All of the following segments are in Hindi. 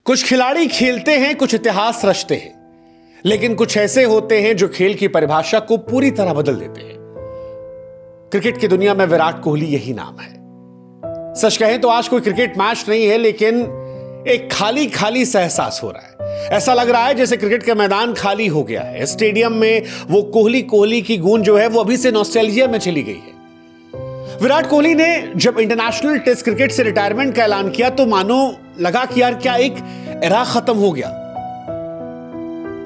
कुछ खिलाड़ी खेलते हैं, कुछ इतिहास रचते हैं, लेकिन कुछ ऐसे होते हैं जो खेल की परिभाषा को पूरी तरह बदल देते हैं। क्रिकेट की दुनिया में विराट कोहली यही नाम है। सच कहें तो आज कोई क्रिकेट मैच नहीं है, लेकिन एक खाली खाली सा एहसास हो रहा है। ऐसा लग रहा है जैसे क्रिकेट का मैदान खाली हो गया है। स्टेडियम में वो कोहली कोहली की गूंज जो है वो अभी से नॉस्टैल्जिया में चली गई है। विराट कोहली ने जब इंटरनेशनल टेस्ट क्रिकेट से रिटायरमेंट का ऐलान किया तो मानो लगा कि यार क्या एक एरा खत्म हो गया,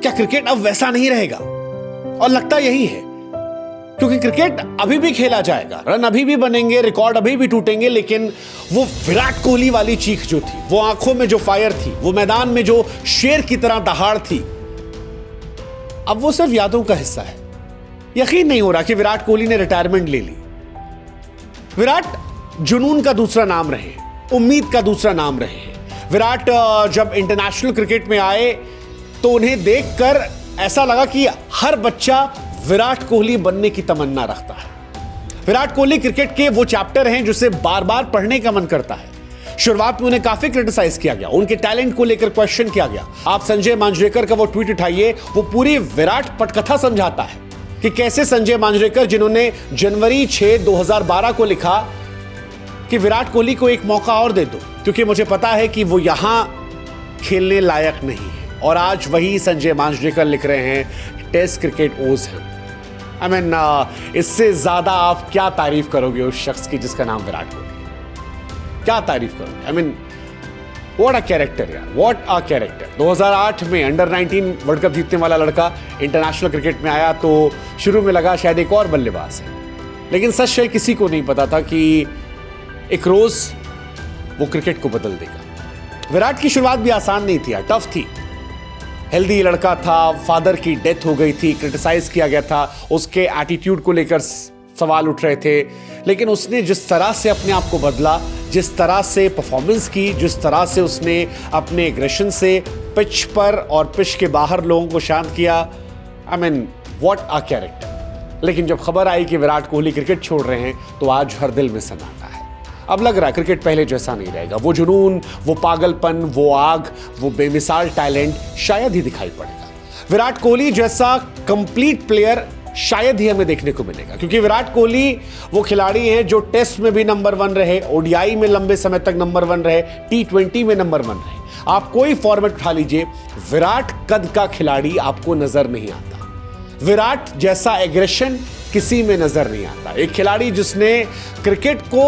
क्या क्रिकेट अब वैसा नहीं रहेगा। और लगता यही है, क्योंकि क्रिकेट अभी भी खेला जाएगा, रन अभी भी बनेंगे, रिकॉर्ड अभी भी टूटेंगे, लेकिन वो विराट कोहली वाली चीख जो थी, वो आंखों में जो फायर थी, वो मैदान में जो शेर की तरह दहाड़ थी, अब वो सिर्फ यादों का हिस्सा है। यकीन नहीं हो रहा कि विराट कोहली ने रिटायरमेंट ले ली। विराट जुनून का दूसरा नाम रहे, उम्मीद का दूसरा नाम रहे। विराट जब इंटरनेशनल क्रिकेट में आए तो उन्हें देखकर ऐसा लगा कि हर बच्चा विराट कोहली बनने की तमन्ना रखता है। विराट कोहली क्रिकेट के वो चैप्टर हैं जिसे बार बार पढ़ने का मन करता है। शुरुआत में उन्हें काफी क्रिटिसाइज किया गया, उनके टैलेंट को लेकर क्वेश्चन किया गया। आप संजय मांजरेकर का वो ट्वीट उठाइए, वो पूरी विराट पटकथा समझाता है कि कैसे संजय मांजरेकर, जिन्होंने जनवरी 6, 2012 को लिखा कि विराट कोहली को एक मौका और दे दो क्योंकि मुझे पता है कि वो यहां खेलने लायक नहीं है, और आज वही संजय मांजरेकर लिख रहे हैं टेस्ट क्रिकेट ओज है। इससे ज्यादा आप क्या तारीफ करोगे उस शख्स की जिसका नाम विराट कोहली है? क्या तारीफ करोगे? व्हाट अ कैरेक्टर यार, व्हाट अ कैरेक्टर। 2008 में अंडर 19 वर्ल्ड कप जीतने वाला लड़का इंटरनेशनल क्रिकेट में आया तो शुरू में लगा शायद एक और बल्लेबाज है, लेकिन सच है किसी को नहीं पता था कि एक रोज वो क्रिकेट को बदल देगा। विराट की शुरुआत भी आसान नहीं थी, टफ थी। हेल्दी लड़का था, फादर की डेथ हो गई थी, क्रिटिसाइज किया गया था, उसके एटीट्यूड को लेकर सवाल उठ रहे थे, लेकिन उसने जिस तरह से अपने आप को बदला, जिस तरह से परफॉर्मेंस की, जिस तरह से उसने अपने एग्रेशन से पिच पर और पिच के बाहर लोगों को शांत किया, व्हाट अ कैरेक्टर। लेकिन जब खबर आई कि विराट कोहली क्रिकेट छोड़ रहे हैं तो आज हर दिल में सन्नाटा है। अब लग रहा है क्रिकेट पहले जैसा नहीं रहेगा। वो जुनून, वो पागलपन, वो आग, वो बेमिसाल टैलेंट शायद ही दिखाई पड़ेगा। विराट कोहली जैसा कंप्लीट प्लेयर शायद ही हमें देखने को मिलेगा, क्योंकि विराट कोहली वो खिलाड़ी हैं जो टेस्ट में भी नंबर 1 रहे, ओडीआई में लंबे समय तक नंबर 1 रहे, T20 में नंबर 1 रहे। आप कोई फॉर्मेट उठा लीजिए, विराट कद का खिलाड़ी आपको नजर नहीं आता। विराट जैसा एग्रेशन किसी में नजर नहीं आता। एक खिलाड़ी जिसने क्रिकेट को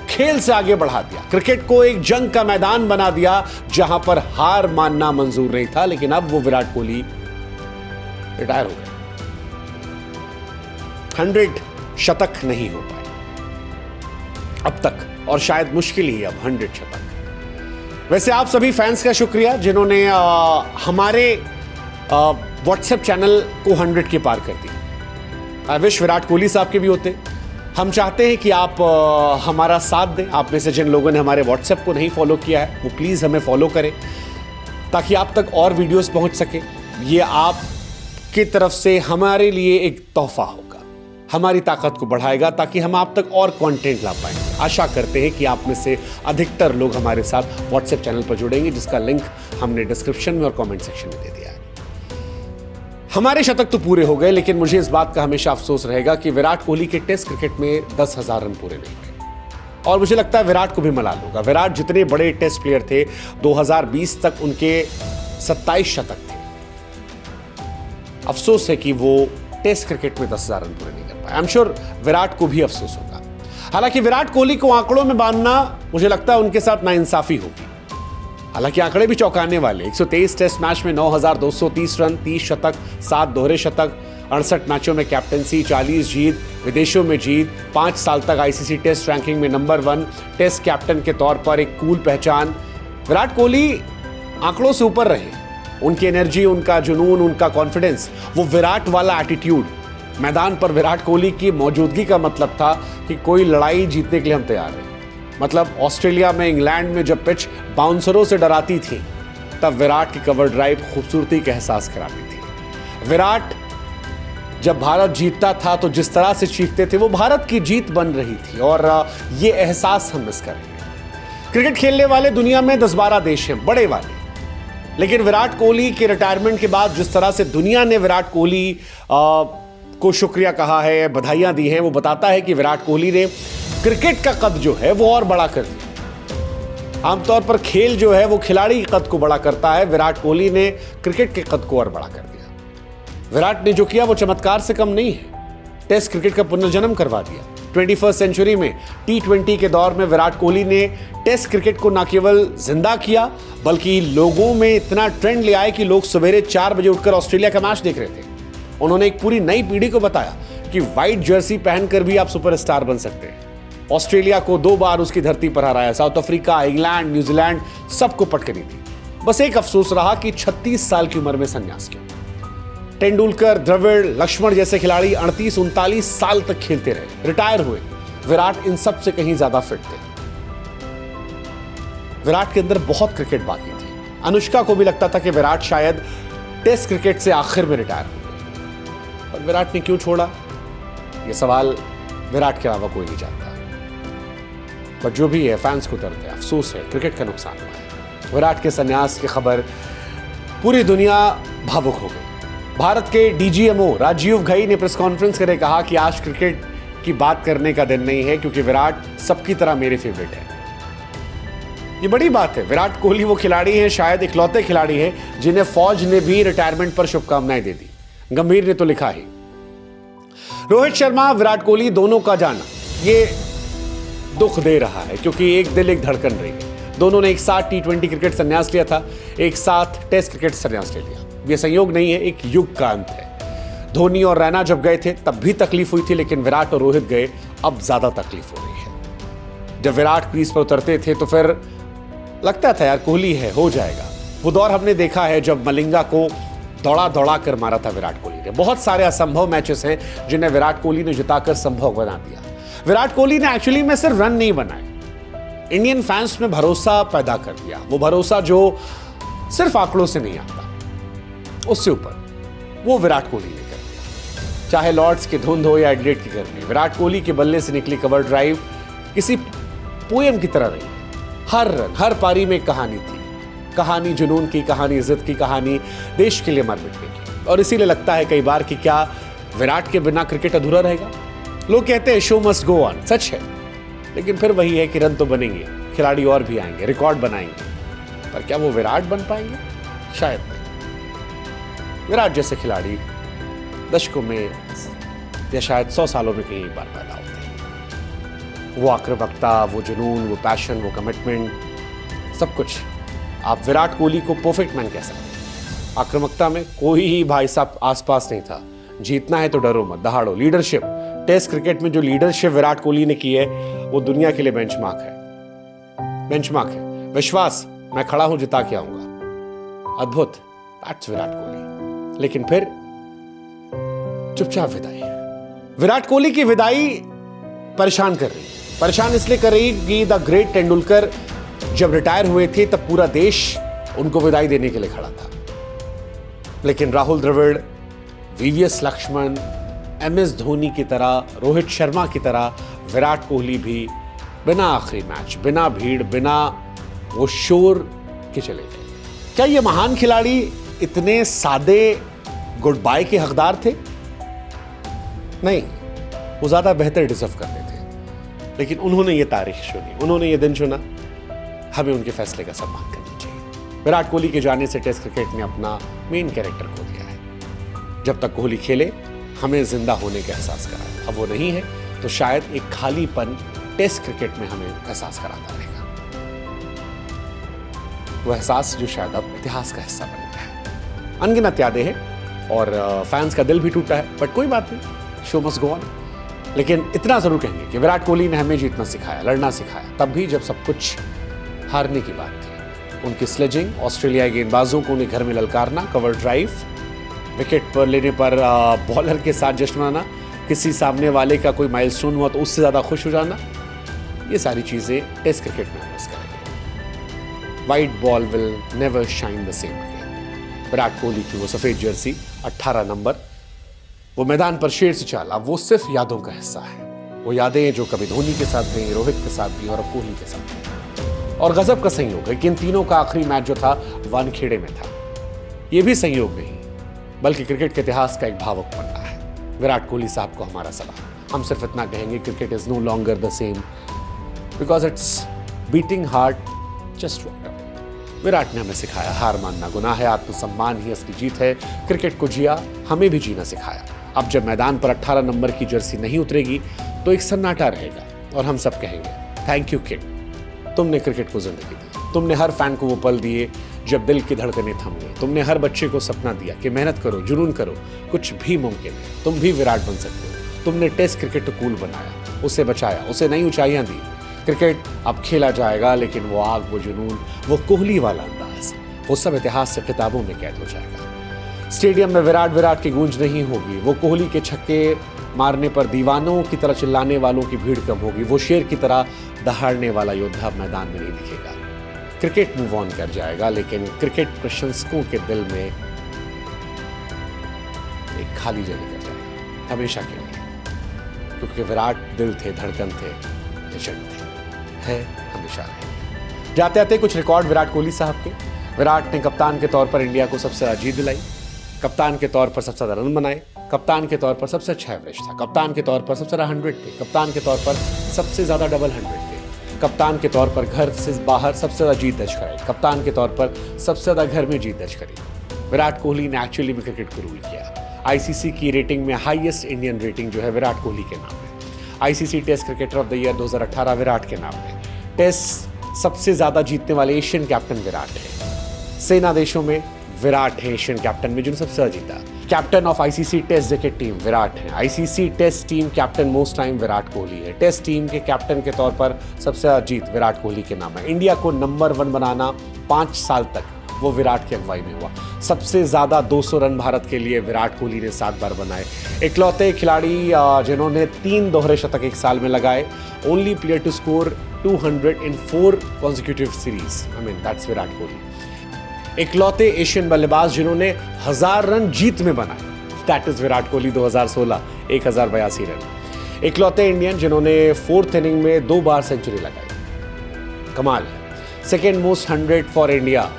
खेल से आगे बढ़ा दिया, क्रिकेट को एक जंग का मैदान बना दिया जहां पर हार मानना मंजूर नहीं था। लेकिन अब वो विराट कोहली रिटायर हो गए, 100 शतक नहीं हो पाए अब तक, और शायद मुश्किल ही अब 100 शतक। वैसे आप सभी फैंस का शुक्रिया जिन्होंने हमारे व्हाट्सएप चैनल को 100 के पार कर दिया। आई विश विराट कोहली साहब के भी होते। हम चाहते हैं कि आप हमारा साथ दें। आप में से जिन लोगों ने हमारे व्हाट्सएप को नहीं फॉलो किया है वो प्लीज़ हमें फॉलो करें ताकि आप तक और वीडियोस पहुंच सके। ये आपकी तरफ से हमारे लिए एक तोहफा होगा, हमारी ताकत को बढ़ाएगा ताकि हम आप तक और कंटेंट ला पाएंगे। आशा करते हैं कि आप में से अधिकतर लोग हमारे साथ व्हाट्सएप चैनल पर जुड़ेंगे, जिसका लिंक हमने डिस्क्रिप्शन में और कमेंट सेक्शन में दे दिया है। हमारे शतक तो पूरे हो गए, लेकिन मुझे इस बात का हमेशा अफसोस रहेगा कि विराट कोहली के टेस्ट क्रिकेट में 10,000 रन पूरे नहीं हुए, और मुझे लगता है विराट को भी मलाल होगा। विराट जितने बड़े टेस्ट प्लेयर थे, 2020 तक उनके 27 शतक थे। अफसोस है कि वो टेस्ट क्रिकेट में 10,000 रन पूरे नहीं कर पाए। आई एम श्योर विराट को भी अफसोस होगा। हालांकि विराट कोहली को आंकड़ों में बांधना मुझे लगता है उनके साथ नाइंसाफी होगी। हालांकि आंकड़े भी चौंकाने वाले, 123 टेस्ट मैच में 9,230 रन, 30 शतक, 7 दोहरे शतक, 68 मैचों में कैप्टनसी, 40 जीत, विदेशों में जीत, 5 साल तक आईसीसी टेस्ट रैंकिंग में नंबर 1, टेस्ट कैप्टन के तौर पर एक कूल पहचान। विराट कोहली आंकड़ों से ऊपर रहे। उनकी एनर्जी, उनका जुनून, उनका कॉन्फिडेंस, वो विराट वाला एटीट्यूड, मैदान पर विराट कोहली की मौजूदगी का मतलब था कि कोई लड़ाई जीतने के लिए हम तैयार हैं। मतलब ऑस्ट्रेलिया में, इंग्लैंड में जब पिच बाउंसरों से डराती थी, तब विराट की कवर ड्राइव खूबसूरती का एहसास कराती थी। विराट जब भारत जीतता था तो जिस तरह से चीखते थे वो भारत की जीत बन रही थी, और ये एहसास हम मिस कर रहे हैं। क्रिकेट खेलने वाले दुनिया में 10-12 देश हैं बड़े वाले, लेकिन विराट कोहली के रिटायरमेंट के बाद जिस तरह से दुनिया ने विराट कोहली को शुक्रिया कहा है, बधाइयां दी हैं, वो बताता है कि विराट कोहली ने क्रिकेट का कद जो है वो और बड़ा कर दिया। आमतौर पर खेल जो है वो खिलाड़ी के कद को बड़ा करता है, विराट कोहली ने क्रिकेट के कद को और बड़ा कर दिया। विराट ने जो किया वो चमत्कार से कम नहीं है, टेस्ट क्रिकेट का पुनर्जन्म करवा दिया। 21वीं सेंचुरी में T20 के दौर में विराट कोहली ने टेस्ट क्रिकेट को न केवल जिंदा किया बल्कि लोगों में इतना ट्रेंड ले आए कि लोग सवेरे 4 बजे उठकर ऑस्ट्रेलिया का मैच देख रहे थे। उन्होंने एक पूरी नई पीढ़ी को बताया कि व्हाइट जर्सी पहनकर भी आप सुपरस्टार बन सकते हैं। ऑस्ट्रेलिया को 2 बार उसकी धरती पर हराया, साउथ अफ्रीका, इंग्लैंड, न्यूजीलैंड सबको पटकनी थी। बस एक अफसोस रहा कि 36 साल की उम्र में संन्यास किया। तेंदुलकर, द्रविड़, लक्ष्मण जैसे खिलाड़ी 38-39 साल तक खेलते रहे, रिटायर हुए। विराट इन सब से कहीं ज्यादा फिट थे। विराट के अंदर बहुत क्रिकेट बाकी थी। अनुष्का को भी लगता था कि विराट शायद टेस्ट क्रिकेट से आखिर में रिटायर होंगे, पर विराट ने क्यों छोड़ा, यह सवाल विराट के अलावा कोई नहीं जानता। पर जो भी है, फैंस को दर्द है, अफसोस है, क्रिकेट का नुकसान हुआ है। विराट के संन्यास की खबर पूरी दुनिया भावुक हो गई। भारत के DGMO राजीव घई ने प्रेस कॉन्फ्रेंस करके कहा कि आज क्रिकेट की बात करने का दिन नहीं है क्योंकि विराट सबकी तरह मेरे फेवरेट है। ये बड़ी बात है। विराट कोहली वो खिलाड़ी हैं, शायद इकलौते खिलाड़ी हैं जिन्हें फौज ने भी रिटायरमेंट पर शुभकामनाएं दे दी। गंभीर ने तो लिखा ही। रोहित शर्मा, विराट कोहली दोनों का जाना ये दुख दे रहा है क्योंकि एक दिल एक धड़कन रही है। दोनों ने एक साथ T20 क्रिकेट संन्यास लिया था, एक साथ टेस्ट क्रिकेट संन्यास ले लिया। यह संयोग नहीं है, एक युग का अंत है। धोनी और रैना जब गए थे तब भी तकलीफ हुई थी, लेकिन विराट और रोहित गए अब ज्यादा तकलीफ हो रही है। जब विराट क्रीज पर उतरते थे तो फिर लगता था यार कोहली है, हो जाएगा। वो दौर हमने देखा है जब मलिंगा को दौड़ा दौड़ा कर मारा था विराट कोहली ने। बहुत सारे असंभव मैचेस हैं जिन्हें विराट कोहली ने जिताकर संभव बना दिया। विराट कोहली ने एक्चुअली में सिर्फ रन नहीं बनाए, इंडियन फैंस में भरोसा पैदा कर दिया। वो भरोसा जो सिर्फ आंकड़ों से नहीं आता, उससे ऊपर वो विराट कोहली ने कर दिया। चाहे लॉर्ड्स की धुंध हो या एडिलेड की गर्मी, विराट कोहली के बल्ले से निकली कवर ड्राइव किसी पोएम की तरह रही। हर रन, हर पारी में एक कहानी थी। कहानी जुनून की, कहानी इज्जत की, कहानी देश के लिए मर मिटने की। और इसीलिए लगता है कई बार कि क्या विराट के बिना क्रिकेट अधूरा रहेगा। लोग कहते हैं शो मस्ट गो ऑन, सच है, लेकिन फिर वही है कि रन तो बनेंगे, खिलाड़ी और भी आएंगे, रिकॉर्ड बनाएंगे, पर क्या वो विराट बन पाएंगे? शायद नहीं। विराट जैसे खिलाड़ी दशकों में या शायद 100 सालों में कहीं एक बार पैदा होते हैं। वो आक्रामकता, वो जुनून, वो पैशन, वो कमिटमेंट, सब कुछ। आप विराट कोहली को परफेक्ट मैन कह सकते हैं। आक्रामकता में कोई ही भाई साहब आसपास नहीं था। जीतना है तो डरो मत, दहाड़ो। लीडरशिप, टेस्ट क्रिकेट में जो लीडरशिप विराट कोहली ने की है वो दुनिया के लिए बेंचमार्क है। विश्वास, मैं खड़ा हूं, जिता के आऊंगा। अद्भुत, दैट्स विराट कोहली। लेकिन फिर चुपचाप विदाई। विराट कोहली की विदाई परेशान कर रही। परेशान इसलिए कर रही कि द ग्रेट तेंदुलकर जब रिटायर हुए थे तब पूरा देश उनको विदाई देने के लिए खड़ा था। लेकिन राहुल द्रविड़, VVS लक्ष्मण, MS धोनी की तरह, रोहित शर्मा की तरह विराट कोहली भी बिना आखिरी मैच, बिना भीड़, बिना वो शोर के चले गए। क्या ये महान खिलाड़ी इतने सादे गुड बाय के हकदार थे? नहीं, वो ज्यादा बेहतर डिजर्व करते थे। लेकिन उन्होंने ये तारीख चुनी, उन्होंने ये दिन चुना। हमें उनके फैसले का सम्मान करना चाहिए। विराट कोहली के जाने से टेस्ट क्रिकेट ने अपना मेन कैरेक्टर खो दिया है। जब तक कोहली खेले हमें जिंदा होने का एहसास कराया। अब वो नहीं है तो शायद एक खालीपन टेस्ट क्रिकेट में हमें एहसास कराता रहेगा। वो एहसास जो शायद अब इतिहास का हिस्सा बन गया है। अनगिनत यादें हैं और फैंस का दिल भी टूटा है, बट कोई बात नहीं, शो मस्ट गो ऑन। लेकिन इतना जरूर कहेंगे कि विराट कोहली ने हमें जीतना सिखाया, लड़ना सिखाया, तब भी जब सब कुछ हारने की बात थी। उनकी स्लेजिंग, ऑस्ट्रेलियाई गेंदबाजों को उन्हें घर में ललकारना, कवर ड्राइव, विकेट पर लेने पर बॉलर के साथ जश्न मनाना, किसी सामने वाले का कोई माइलस्टोन हुआ तो उससे ज़्यादा खुश हो जाना, ये सारी चीज़ें टेस्ट क्रिकेट में मिस करेंगे। White ball will never shine the same again. Virat Kohli की वो सफ़ेद जर्सी, 18 नंबर, वो मैदान पर शेर से चाला, वो सिर्फ यादों का हिस्सा है। वो यादें जो कभी धोनी के साथ भी, रोहित के साथ भी और अब कोहली के साथ भी। और गजब का संयोग है कि इन तीनों का आखिरी मैच जो था वानखेड़े में था। ये भी संयोग नहीं बल्कि क्रिकेट के इतिहास का एक भावुक पन्ना है। विराट कोहली साहब को हमारा सलाम। हम सिर्फ इतना कहेंगे, cricket is no longer the same because it's beating heart just walk out. Virat ने हमें सिखाया हार मानना गुनाह है, आत्मसम्मान ही असली जीत है। क्रिकेट को जिया, हमें भी जीना सिखाया। अब जब मैदान पर 18 नंबर की जर्सी नहीं उतरेगी तो एक सन्नाटा रहेगा और हम सब कहेंगे थैंक यू किड, तुमने क्रिकेट को जिंदगी दी। तुमने हर फैन को वो पल दिए जब दिल की धड़कनें थम गई। तुमने हर बच्चे को सपना दिया कि मेहनत करो, जुनून करो, कुछ भी मुमकिन है, तुम भी विराट बन सकते हो। तुमने टेस्ट क्रिकेट को कूल बनाया, उसे बचाया, उसे नई ऊंचाइयां दी। क्रिकेट अब खेला जाएगा लेकिन वो आग, वो जुनून, वो कोहली वाला अंदाज, वो सब इतिहास से किताबों में कैद हो जाएगा। स्टेडियम में विराट विराट की गूंज नहीं होगी, वो कोहली के छक्के मारने पर दीवानों की तरह चिल्लाने वालों की भीड़ कम होगी, वो शेर की तरह दहाड़ने वाला योद्धा मैदान में नहीं दिखेगा। क्रिकेट मूव ऑन कर जाएगा लेकिन क्रिकेट प्रशंसकों के दिल में एक खाली जगह कर जाएगा हमेशा के लिए, क्योंकि विराट दिल थे, धड़कन थे, लेजेंड थे, है, हमेशा रहेंगे। जाते आते कुछ रिकॉर्ड विराट कोहली साहब के। विराट ने कप्तान के तौर पर इंडिया को सबसे ज्यादा जीत दिलाई, कप्तान के तौर पर सबसे ज्यादा रन बनाए, कप्तान के तौर पर सबसे अच्छा एवरेज था, कप्तान के तौर पर सबसे ज्यादा 100 थे, कप्तान के तौर पर सबसे ज्यादा डबल 100 थे, कप्तान के तौर पर घर से बाहर सबसे ज्यादा जीत दर्ज कराई, कप्तान के तौर पर सबसे ज्यादा घर में जीत दर्ज करी। विराट कोहली ने एक्चुअली में क्रिकेट को रूल किया। आईसीसी की रेटिंग में हाईएस्ट इंडियन रेटिंग जो है विराट कोहली के नाम है। ICC test cricketer of the year 2018 Virat के नाम है। टेस्ट सबसे ज्यादा जीतने वाले एशियन कैप्टन विराट है। सेना देशों में विराट है एशियन कैप्टन में जिन्होंने सबसे ज्यादा जीता। Captain of ICC test cricket team Virat है। ICC test team captain most time Virat Kohli है। टेस्ट टीम के कैप्टन के तौर पर सबसे ज्यादा जीत विराट कोहली के नाम है। इंडिया को नंबर 1 बनाना 5 साल तक वो विराट की अगुवाई में हुआ। सबसे ज्यादा 200 रन भारत के लिए विराट कोहली ने 7 बार बनाए। इकलौते खिलाड़ी जिन्होंने 3 दोहरे शतक एक साल में लगाए। Only player to score 200 in 4 consecutive series. I mean, that's Virat Kohli. इकलौते एशियन बल्लेबाज जिन्होंने 1000 रन जीत में बनाए, that is Virat Kohli 2016 1082 run. इकलौते इंडियन जिन्होंने 4th इनिंग में 2 बार सेंचुरी लगाई, कमाल है। Second most 100 for India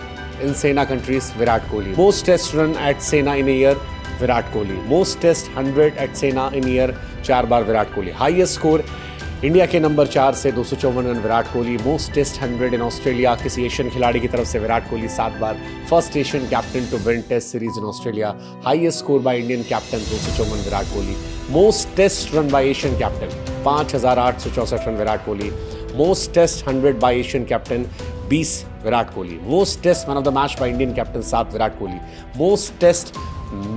in SENA countries Virat Kohli. Most test run at SENA in year Virat Kohli. Most test 100 at SENA in year 4 बार Virat Kohli. Highest score India के नंबर 4 से 254 run Virat Kohli. Most test 100 in Australia किसी एशियन खिलाड़ी की तरफ से विराट कोहली 7 बार। First Asian captain to win test series in Australia. Highest score by Indian captain 254 Virat Kohli. Most test run by Asian captain 5864 run Virat Kohli. Most test 100 by Asian captain 20 Virat Kohli. Most test man of the match by Indian captain 7 Virat Kohli. Most test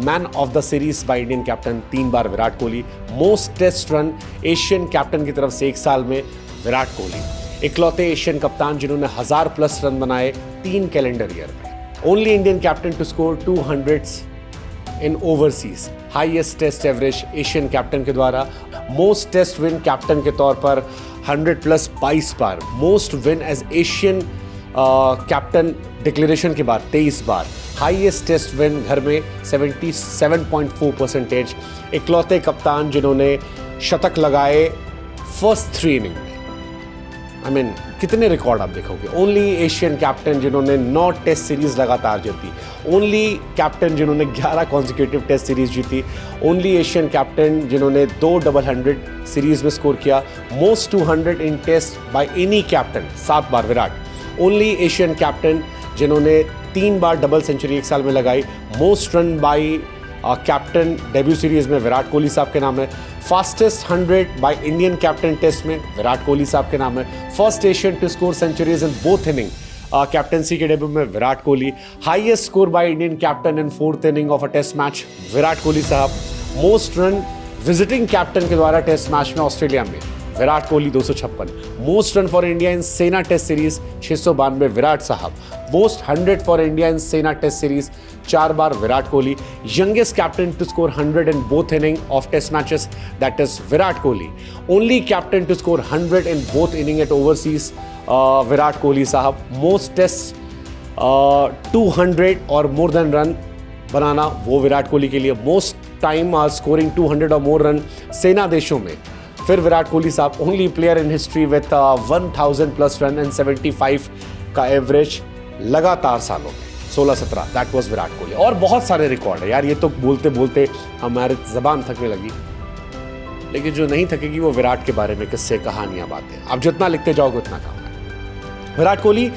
man of the series by Indian captain 3 बार Virat Kohli. Most test run Asian captain की तरफ से एक साल में विराट कोहली। इकलौते एशियन कप्तान जिन्होंने 1000+ रन बनाए 3 कैलेंडर ईयर में। Only Indian captain to score 200s in overseas. Highest test average Asian captain के द्वारा। मोस्ट टेस्ट विन कैप्टन के तौर पर 100+ 22 बार। Most win as Asian captain declaration के बाद 23 बार। हाईएस्ट टेस्ट विन घर में 77.4%। इकलौते कप्तान जिन्होंने शतक लगाए फर्स्ट 3 इनिंग में। आई मीन कितने रिकॉर्ड आप देखोगे। ओनली एशियन कैप्टन जिन्होंने 9 टेस्ट सीरीज लगातार जीती। ओनली कैप्टन जिन्होंने 11 कॉन्जिक्यूटिव टेस्ट सीरीज जीती। ओनली एशियन कैप्टन जिन्होंने 2 डबल 100 सीरीज में स्कोर किया। Most 200 in test by any captain 7 बार विराट। ओनली एशियन कैप्टन जिन्होंने 3 बार डबल सेंचुरी एक साल में लगाई। Most run by captain debut series में विराट कोहली साहब के नाम है। फास्टेस्ट 100 बाय इंडियन कैप्टन टेस्ट में विराट कोहली साहब के नाम है। First Asian to score centuries in both inning captaincy के डेब्यू में Virat Kohli. Highest score by Indian captain in 4th inning of a test match Virat Kohli साहब। मोस्ट रन विजिटिंग कैप्टन के द्वारा टेस्ट मैच में ऑस्ट्रेलिया में Virat Kohli 256। Most run for India in SENA test series 692 Virat साहब। Most 100 for India in SENA test series 4 बार Virat Kohli. Youngest captain to score 100 in both inning of test matches that is Virat Kohli. Only captain to score 100 in both inning at overseas Virat Kohli साहब। मोस्ट टेस्ट 200 और मोर देन रन बनाना वो विराट कोहली के लिए। मोस्ट टाइम स्कोरिंग 200 और मोर रन सेना देशों में फिर विराट कोहली साहब। Only player in history with 1000+ run and 75 का एवरेज लगातार सालों में। 16-17, दैट वाज विराट कोहली। और बहुत सारे रिकॉर्ड है यार, ये तो बोलते बोलते हमारी जबान थकने लगी, लेकिन जो नहीं थकेगी वो विराट के बारे में किस्से, कहानियां, बातें। आप जितना लिखते जाओगे उतना कम है। विराट कोहली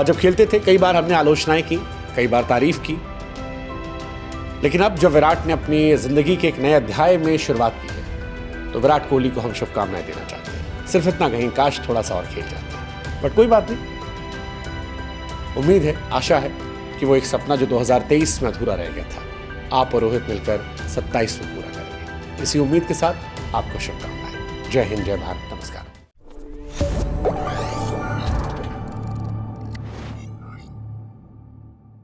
जब खेलते थे कई बार हमने आलोचनाएं की, कई बार तारीफ की, लेकिन अब जब विराट ने अपनी जिंदगी के एक नए अध्याय में शुरुआत की है तो विराट कोहली को हम शुभकामनाएं देना चाहते हैं। सिर्फ इतना कहीं, काश थोड़ा सा और खेल जाता, बट कोई बात नहीं। उम्मीद है, आशा है कि वो एक सपना जो 2023 में अधूरा रह गया था, आप और रोहित मिलकर 27 में पूरा करेंगे। इसी उम्मीद के साथ आपको शुभकामनाएं। जय हिंद, जय भारत, नमस्कार।